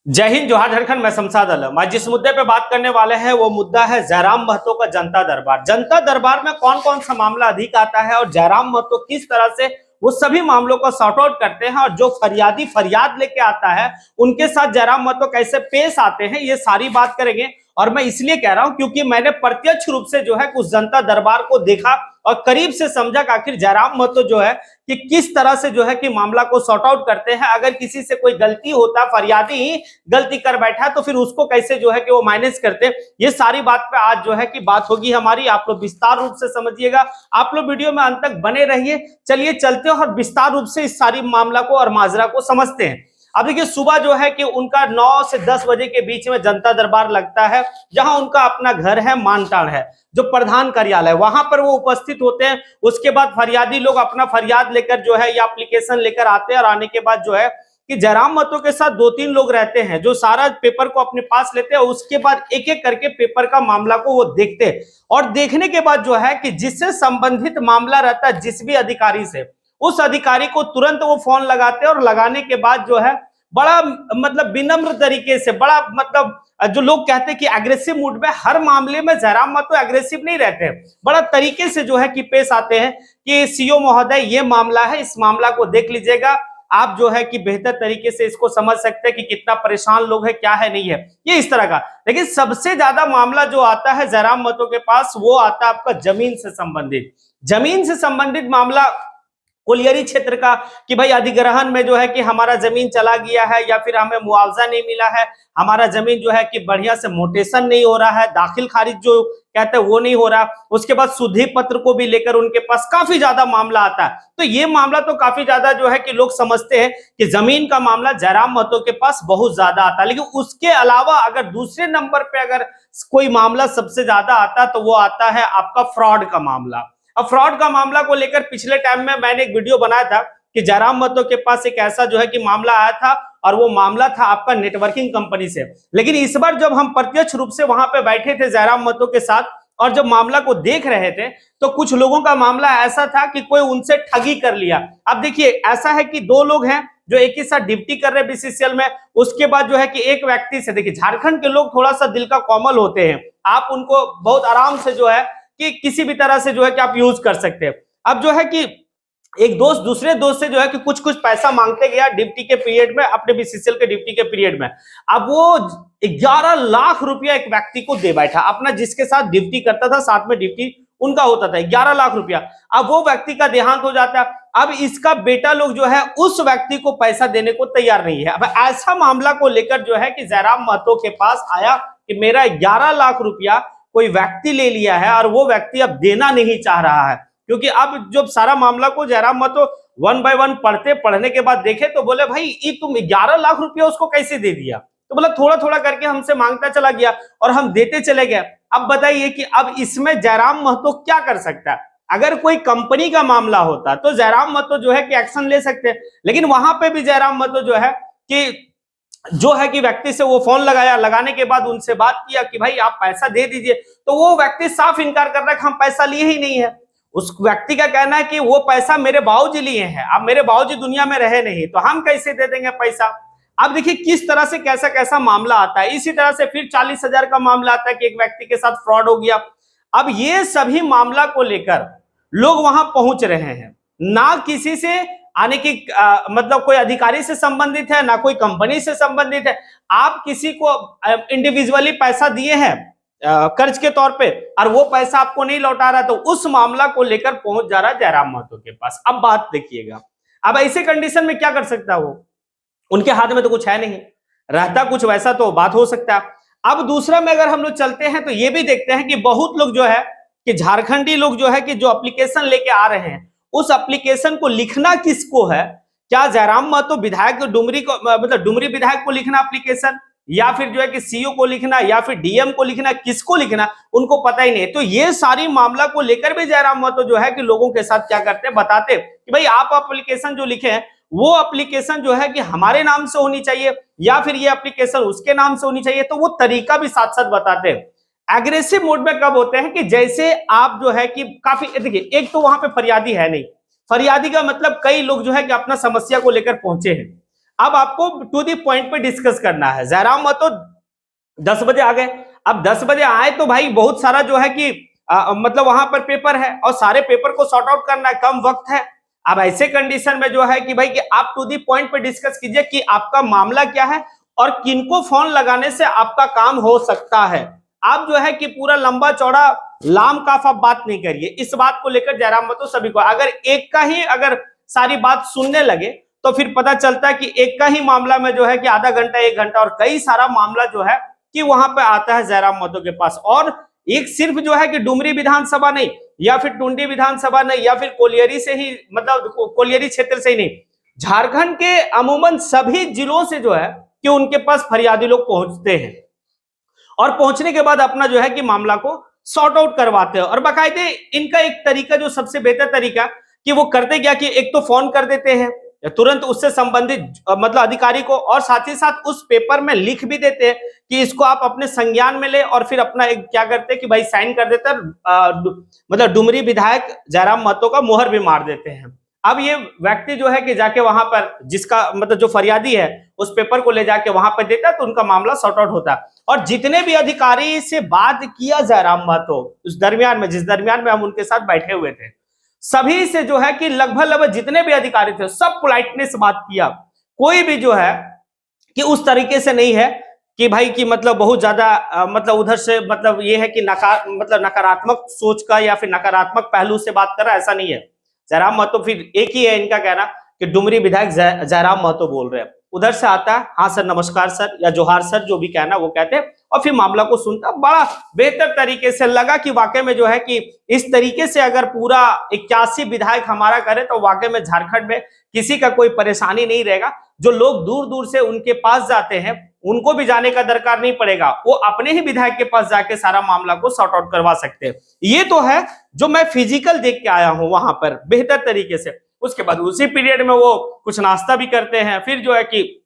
जय हिंद, जोहार, झारखंड। मैं शमशाद आलम। आज जिस मुद्दे पे बात करने वाले हैं वो मुद्दा है जयराम महतो का जनता दरबार। जनता दरबार में कौन कौन सा मामला अधिक आता है और जयराम महतो किस तरह से वो सभी मामलों को सॉर्ट आउट करते हैं और जो फरियादी फरियाद लेके आता है उनके साथ जयराम महतो कैसे पेश आते हैं, ये सारी बात करेंगे। और मैं इसलिए कह रहा हूं क्योंकि मैंने प्रत्यक्ष रूप से जो है उस जनता दरबार को देखा और करीब से समझा कि आखिर जयराम महतो जो है कि किस तरह से जो है कि मामला को सॉर्ट आउट करते हैं। अगर किसी से कोई गलती होता, फरियादी ही गलती कर बैठा तो फिर उसको कैसे जो है कि वो मैनेज करते, ये सारी बात पे आज जो है कि बात होगी हमारी। आप लोग विस्तार रूप से समझिएगा, आप लोग वीडियो में अंत तक बने रहिए। चलिए चलते हैं और विस्तार रूप से इस सारी मामला को और माजरा को समझते हैं। अब देखिए, सुबह जो है कि उनका 9 से 10 बजे के बीच में जनता दरबार लगता है, जहां उनका अपना घर है, मानताड़ है जो प्रधान कार्यालय, वहां पर वो उपस्थित होते हैं। उसके बाद फरियादी लोग अपना फरियाद लेकर जो है या एप्लीकेशन लेकर आते हैं और आने के बाद जो है कि जयराम महतो के साथ 2-3 लोग रहते हैं जो सारा पेपर को अपने पास लेते हैं। उसके बाद एक एक करके पेपर का मामला को वो देखते हैं और देखने के बाद जो है कि जिससे संबंधित मामला रहता है, जिस भी अधिकारी से, उस अधिकारी को तुरंत वो फोन लगाते हैं और लगाने के बाद जो है बड़ा मतलब विनम्र तरीके से, बड़ा मतलब जो लोग कहते हैं कि एग्रेसिव मूड में, हर मामले में जयराम महतो एग्रेसिव नहीं रहते, बड़ा तरीके से जो है कि पेश आते हैं कि सीओ महोदय ये मामला है, इस मामला को देख लीजिएगा, आप जो है कि बेहतर तरीके से इसको समझ सकते हैं कि कितना परेशान लोग है, क्या है, नहीं है, ये इस तरह का। लेकिन सबसे ज्यादा मामला जो आता है जयराम महतो के पास वो आता है आपका जमीन से संबंधित मामला, कोलियरी क्षेत्र का, कि भाई अधिग्रहण में जो है कि हमारा जमीन चला गया है या फिर हमें मुआवजा नहीं मिला है, हमारा जमीन जो है कि बढ़िया से मोटेशन नहीं हो रहा है, दाखिल खारिज जो कहते हैं वो नहीं हो रहा। उसके बाद शुद्धि पत्र को भी लेकर उनके पास काफी ज्यादा मामला आता है। तो ये मामला तो काफी ज्यादा जो है कि लोग समझते हैं कि जमीन का मामला जयराम महतो के पास बहुत ज्यादा आता है। लेकिन उसके अलावा अगर दूसरे नंबर पे अगर कोई मामला सबसे ज्यादा आता है तो वो आता है आपका फ्रॉड का मामला। अब फ्रॉड का मामला को लेकर पिछले टाइम में मैंने एक वीडियो बनाया था कि जयराम महतो के पास एक ऐसा जो है कि मामला आया था और वो मामला था आपका नेटवर्किंग कंपनी से। लेकिन इस बार जब हम प्रत्यक्ष रूप से वहां पे बैठे थे जयराम महतो के साथ और जब मामला को देख रहे थे तो कुछ लोगों का मामला ऐसा था कि कोई उनसे ठगी कर लिया। अब देखिए, ऐसा है कि 2 लोग हैं जो एक ही साथ ड्यूटी कर रहे हैं बीसीसीएल में। उसके बाद जो है कि एक व्यक्ति से, देखिए झारखंड के लोग थोड़ा सा दिल का कोमल होते हैं, आप उनको बहुत आराम से जो है कि किसी भी तरह से जो है कि आप यूज कर सकते हैं। अब जो है कि एक दोस्त दूसरे दोस्त से जो है कि कुछ कुछ पैसा मांगते गया ड्यूटी के पीरियड में, अपने बीसीसीएल के ड्यूटी के पीरियड में। अब वो 11 लाख रुपया एक व्यक्ति को दे बैठा, अपना जिसके साथ ड्यूटी करता था, साथ में ड्यूटी उनका होता था, 11 लाख रुपया। अब वो व्यक्ति का देहांत हो जाता है। अब इसका बेटा लोग जो है उस व्यक्ति को पैसा देने को तैयार नहीं है। अब ऐसा मामला को लेकर जो है कि जयराम महतो के पास आया कि मेरा 11 लाख रुपया कोई व्यक्ति ले लिया है और वो व्यक्ति अब देना नहीं चाह रहा है। क्योंकि अब जब सारा मामला को जयराम महतो 1 बाय 1 पढ़ने के बाद देखे तो बोले भाई ये तुम 11 लाख रुपया उसको कैसे दे दिया? तो बोला थोड़ा थोड़ा करके हमसे मांगता चला गया और हम देते चले गए। अब बताइए कि अब इसमें जयराम महतो क्या कर सकता है? अगर कोई कंपनी का मामला होता तो जयराम महतो जो है कि एक्शन ले सकते हैं। लेकिन वहां पे भी जयराम महतो जो है कि व्यक्ति से वो फोन लगाया, लगाने के बाद उनसे बात किया कि भाई आप पैसा दे दीजिए, तो वो व्यक्ति साफ इनकार कर रहा है कि हम पैसा लिए ही नहीं है। उस व्यक्ति का कहना है कि वो पैसा मेरे बाबूजी लिए हैं, अब मेरे बाबूजी दुनिया में रहे नहीं तो हम कैसे दे देंगे पैसा। अब देखिए किस तरह से कैसा कैसा मामला आता है। इसी तरह से फिर 40,000 का मामला आता है कि एक व्यक्ति के साथ फ्रॉड हो गया। अब ये सभी मामला को लेकर लोग वहां पहुंच रहे हैं, ना किसी से आने की मतलब कोई अधिकारी से संबंधित है, ना कोई कंपनी से संबंधित है। आप किसी को इंडिविजुअली पैसा दिए हैं कर्ज के तौर पे और वो पैसा आपको नहीं लौटा रहा, तो उस मामला को लेकर पहुंच जा रहा है जयराम महतो के पास। अब बात देखिएगा, अब ऐसे कंडीशन में क्या कर सकता है वो? उनके हाथ में तो कुछ है नहीं, रहता कुछ वैसा तो बात हो सकता है। अब दूसरा में अगर हम लोग चलते हैं तो ये भी देखते हैं कि बहुत लोग जो है कि झारखंडी लोग जो है कि जो एप्लीकेशन लेके आ रहे हैं, उस एप्लीकेशन को लिखना किसको है? क्या जयराम महतो विधायक डुमरी को, मतलब डुमरी विधायक को लिखना एप्लीकेशन, या फिर जो है कि सीओ को लिखना, या फिर डीएम को लिखना, किसको लिखना उनको पता ही नहीं। तो ये सारी मामला को लेकर भी जयराम महतो जो है कि लोगों के साथ क्या करते हैं, बताते कि भाई आप एप्लीकेशन जो लिखे हैं वो एप्लीकेशन जो है कि हमारे नाम से होनी चाहिए या फिर ये एप्लीकेशन उसके नाम से होनी चाहिए। तो वो तरीका भी साथ साथ बताते हैं। एग्रेसिव मोड में कब होते हैं कि जैसे आप जो है कि काफी, देखिए एक तो वहां पे फरियादी है नहीं, फरियादी का मतलब कई लोग जो है कि अपना समस्या को लेकर पहुंचे हैं। अब आपको टू दी पॉइंट पे डिस्कस करना है। जयराम महतो 10 बजे आ गए। अब 10 बजे आए तो भाई बहुत सारा जो है कि मतलब वहां पर पेपर है और सारे पेपर को सॉर्ट आउट करना है, कम वक्त है। अब ऐसे कंडीशन में जो है कि भाई कि आप टू दी पॉइंट पे डिस्कस कीजिए कि आपका मामला क्या है और किनको फोन लगाने से आपका काम हो सकता है। आप जो है कि पूरा लंबा चौड़ा लाम काफ आप बात नहीं करिए। इस बात को लेकर जयराम महतो सभी को, अगर एक का ही अगर सारी बात सुनने लगे तो फिर पता चलता है कि एक का ही मामला में जो है कि आधा घंटा 1 घंटा और कई सारा मामला जो है कि वहां पे आता है जयराम महतो के पास। और एक सिर्फ जो है कि डुमरी विधानसभा नहीं या फिर टुंडी विधानसभा नहीं या फिर कोलियरी से ही, मतलब कोलियरी क्षेत्र से ही नहीं, झारखंड के अमूमन सभी जिलों से जो है कि उनके पास फरियादी लोग पहुंचते हैं और पहुंचने के बाद अपना जो है कि मामला को सॉर्ट आउट करवाते हैं। और बाकायदे इनका एक तरीका जो सबसे बेहतर तरीका कि वो करते क्या कि एक तो फोन कर देते हैं तुरंत उससे संबंधित मतलब अधिकारी को, और साथ ही साथ उस पेपर में लिख भी देते हैं कि इसको आप अपने संज्ञान में ले, और फिर अपना एक क्या करते हैं कि भाई साइन कर देते हैं, मतलब डुमरी विधायक जयराम महतो का मोहर भी मार देते हैं। अब ये व्यक्ति जो है कि जाके वहां पर जिसका मतलब जो फरियादी है उस पेपर को ले जाके वहां पर देता है तो उनका मामला सॉर्ट आउट होता है। और जितने भी अधिकारी से बात किया जयराम महतो उस दरमियान में, जिस दरमियान में हम उनके साथ बैठे हुए थे, सभी से जो है कि लगभग जितने भी अधिकारी थे सब पोलाइटनेस बात किया। कोई भी जो है कि उस तरीके से नहीं है कि भाई कि मतलब बहुत ज्यादा मतलब उधर से मतलब ये है कि नकारात्मक सोच का या फिर नकारात्मक पहलू से बात कर रहा है, ऐसा नहीं है। जयराम महतो फिर एक ही है इनका कहना कि डुमरी विधायक जयराम महतो बोल रहे हैं, उधर से आता है हाँ सर नमस्कार सर या जोहार सर जो भी कहना वो कहते हैं और फिर मामला को सुनता। बड़ा बेहतर तरीके से लगा कि वाकई में जो है कि इस तरीके से अगर पूरा 81 विधायक हमारा करे तो वाकई में झारखंड में किसी का कोई परेशानी नहीं रहेगा। जो लोग दूर दूर से उनके पास जाते हैं उनको भी जाने का दरकार नहीं पड़ेगा, वो अपने ही विधायक के पास जाके सारा मामला को सॉर्ट आउट करवा सकते हैं। ये तो है जो मैं फिजिकल देख के आया हूं वहां पर बेहतर तरीके से। उसके बाद उसी पीरियड में वो कुछ नाश्ता भी करते हैं, फिर जो है कि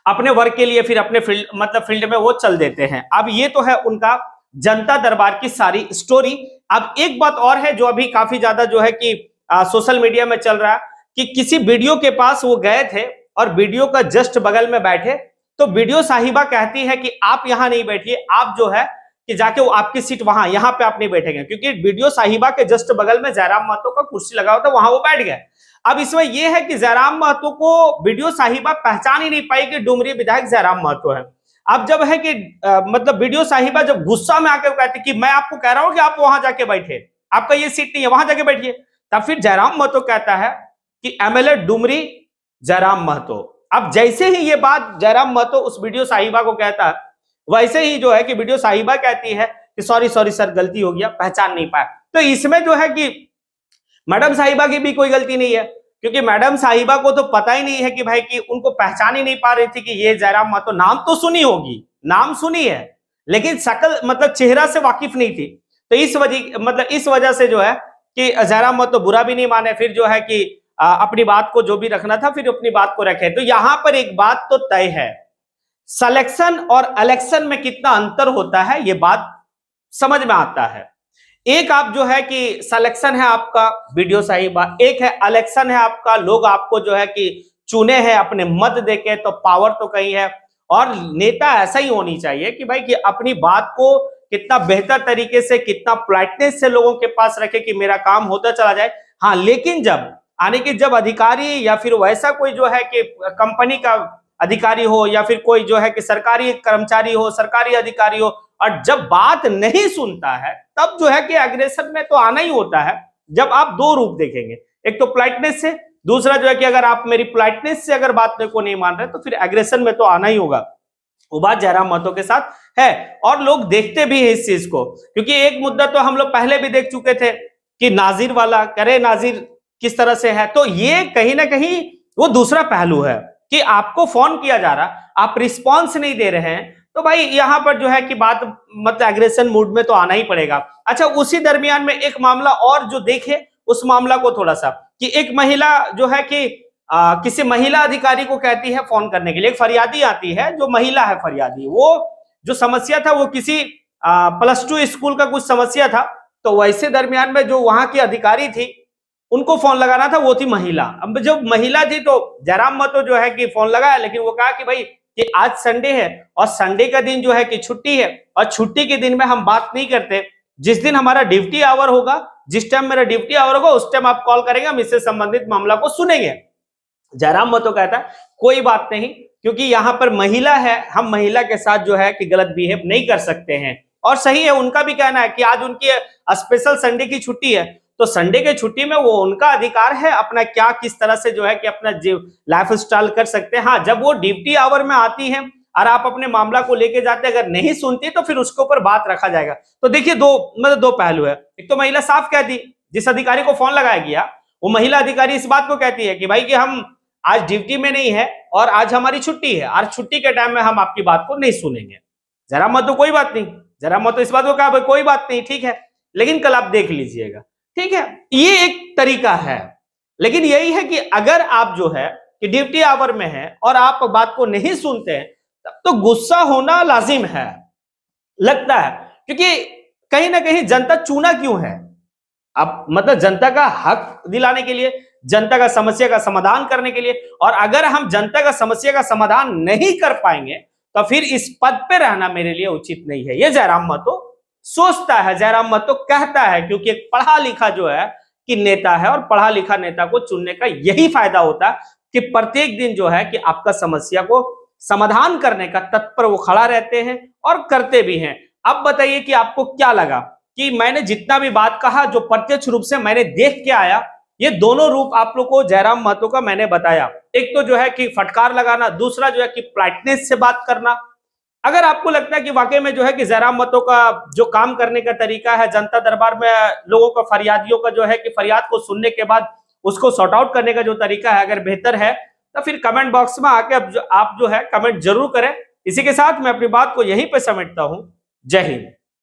अपने वर्क के लिए फिर अपने फील्ड में वो चल देते हैं। अब ये तो है उनका जनता दरबार की सारी स्टोरी। अब एक बात और है जो अभी काफी ज्यादा जो है कि सोशल मीडिया में चल रहा है कि किसी वीडियो के पास वो गए थे और वीडियो का जस्ट बगल में बैठे तो वीडियो साहिबा कहती है कि आप यहां नहीं बैठिए, आप जो है कि जाके वो आपकी सीट वहां यहां पे आप नहीं बैठेंगे, क्योंकि वीडियो साहिबा के जस्ट बगल में जयराम महतो का कुर्सी लगा हुआ था, वहां वो बैठ गए। अब इसमें यह है कि जयराम महतो को वीडियो साहिबा पहचान ही नहीं पाई कि डुमरी विधायक जयराम महतो है। अब जब है कि मतलब वीडियो साहिबा जब गुस्सा में आकर कहती कि मैं आपको कह रहा हूं कि आप वहां जाके बैठे, आपका ये सीट नहीं है, वहां जाके बैठिए। तब फिर जयराम महतो कहता है कि एमएलए डुमरी जयराम महतो। अब जैसे ही ये बात जयराम महतो उस वीडियो साहिबा को कहता है, वैसे ही जो है कि वीडियो साहिबा कहती है कि सॉरी सॉरी सर गलती हो गया, पहचान नहीं पाया। तो इसमें जो है कि मैडम साहिबा की भी कोई गलती नहीं है, क्योंकि मैडम साहिबा को तो पता ही नहीं है कि भाई कि उनको पहचान ही नहीं पा रही थी कि ये जयराम महतो। नाम तो सुनी होगी, नाम सुनी है, लेकिन शकल मतलब चेहरा से वाकिफ नहीं थी। तो इस वजह से जो है कि जयराम महतो बुरा भी नहीं माने, फिर जो है कि अपनी बात को जो भी रखना था फिर अपनी बात को रखे। तो यहां पर एक बात तो तय है, सिलेक्शन और इलेक्शन में कितना अंतर होता है ये बात समझ में आता है। एक आप जो है कि सिलेक्शन है आपका वीडियो साहिबा, एक है इलेक्शन है आपका, लोग आपको जो है कि चुने हैं अपने मत देके, तो पावर तो कहीं है। और नेता ऐसा ही होनी चाहिए कि भाई कि अपनी बात को कितना बेहतर तरीके से, कितना पोलाइटनेस से लोगों के पास रखे कि मेरा काम होता चला जाए। हाँ, लेकिन जब अधिकारी या फिर वैसा कोई जो है कि कंपनी का अधिकारी हो या फिर कोई जो है कि सरकारी कर्मचारी हो, सरकारी अधिकारी हो, और जब बात नहीं सुनता है तब जो है कि एग्रेशन में तो आना ही होता है। जब आप दो रूप देखेंगे, एक तो पोलाइटनेस से, दूसरा जो है कि अगर आप मेरी पोलाइटनेस से अगर बात को नहीं मान रहे तो फिर एग्रेशन में तो आना ही होगा। वो बात जयराम महतो के साथ है और लोग देखते भी हैं इस चीज को, क्योंकि एक मुद्दा तो हम लोग पहले भी देख चुके थे कि नाजिर वाला करे, नाजिर किस तरह से है। तो ये कहीं ना कहीं वो दूसरा पहलू है कि आपको फोन किया जा रहा, आप रिस्पॉन्स नहीं दे रहे हैं, तो भाई यहां पर जो है कि बात मतलब एग्रेशन मूड में तो आना ही पड़ेगा। अच्छा, उसी दरमियान में एक मामला और जो देखे उस मामला को थोड़ा सा, कि एक महिला जो है कि किसी महिला अधिकारी को कहती है फोन करने के लिए, एक फरियादी आती है जो महिला है फरियादी, वो जो समस्या था वो किसी +2 स्कूल का कुछ समस्या था। तो वैसे दरमियान में जो वहां की अधिकारी थी उनको फोन लगाना था, वो थी महिला। अब जब महिला थी तो जयराम महतो जो है कि फोन लगाया, लेकिन वो कहा कि भाई कि आज संडे है और संडे का दिन जो है कि छुट्टी है, और छुट्टी के दिन में हम बात नहीं करते। जिस दिन हमारा ड्यूटी आवर होगा, जिस टाइम मेरा ड्यूटी आवर होगा, उस टाइम आप कॉल करेंगे, हम इससे संबंधित मामला को सुनेंगे। जयराम महतो कहता है कोई बात नहीं, क्योंकि यहां पर महिला है, हम महिला के साथ जो है कि गलत बिहेव नहीं कर सकते हैं। और सही है, उनका भी कहना है कि आज उनकी स्पेशल संडे की छुट्टी है, तो संडे के छुट्टी में वो उनका अधिकार है अपना क्या किस तरह से जो है कि अपना लाइफ स्टाइल कर सकते हैं। हाँ, जब वो ड्यूटी आवर में आती है और आप अपने मामला को लेके जाते, अगर नहीं सुनती तो फिर उसके ऊपर बात रखा जाएगा। तो देखिए दो पहलू है। एक तो महिला साफ कहती, जिस अधिकारी को फोन लगाया गया वो महिला अधिकारी इस बात को कहती है कि भाई कि हम आज ड्यूटी में नहीं है और आज हमारी छुट्टी है, और छुट्टी के टाइम में हम आपकी बात को नहीं सुनेंगे। जयराम महतो कोई बात नहीं, जयराम महतो इस बात को कहा कोई बात नहीं, ठीक है, लेकिन कल आप देख लीजिएगा। ठीक है, ये एक तरीका है। लेकिन यही है कि अगर आप जो है कि ड्यूटी आवर में है और आप बात को नहीं सुनते हैं, तब तो गुस्सा होना लाजिम है, लगता है, क्योंकि कहीं ना कहीं जनता चुना क्यों है? अब मतलब जनता का हक दिलाने के लिए, जनता का समस्या का समाधान करने के लिए। और अगर हम जनता का समस्या का समाधान नहीं कर पाएंगे तो फिर इस पद पे रहना मेरे लिए उचित नहीं है। ये जयराम महतो सोचता है, जयराम महतो कहता है, क्योंकि एक पढ़ा लिखा जो है कि नेता है, और पढ़ा लिखा नेता को चुनने का यही फायदा होता है कि प्रत्येक दिन जो है कि आपका समस्या को समाधान करने का तत्पर वो खड़ा रहते हैं और करते भी हैं। अब बताइए कि आपको क्या लगा कि मैंने जितना भी बात कहा, जो प्रत्यक्ष रूप से मैंने देख के आया, ये दोनों रूप आप लोग को जयराम महतो का मैंने बताया। एक तो जो है कि फटकार लगाना, दूसरा जो है कि पोलाइटनेस से बात करना। अगर आपको लगता है कि वाकई में जो है कि जयराम महतो का जो काम करने का तरीका है, जनता दरबार में लोगों का, फरियादियों का जो है कि फरियाद को सुनने के बाद उसको सॉर्ट आउट करने का जो तरीका है, अगर बेहतर है तो फिर कमेंट बॉक्स में आके आप जो है कमेंट जरूर करें। इसी के साथ मैं अपनी बात को यहीं पे समेटता हूं। जय हिंद।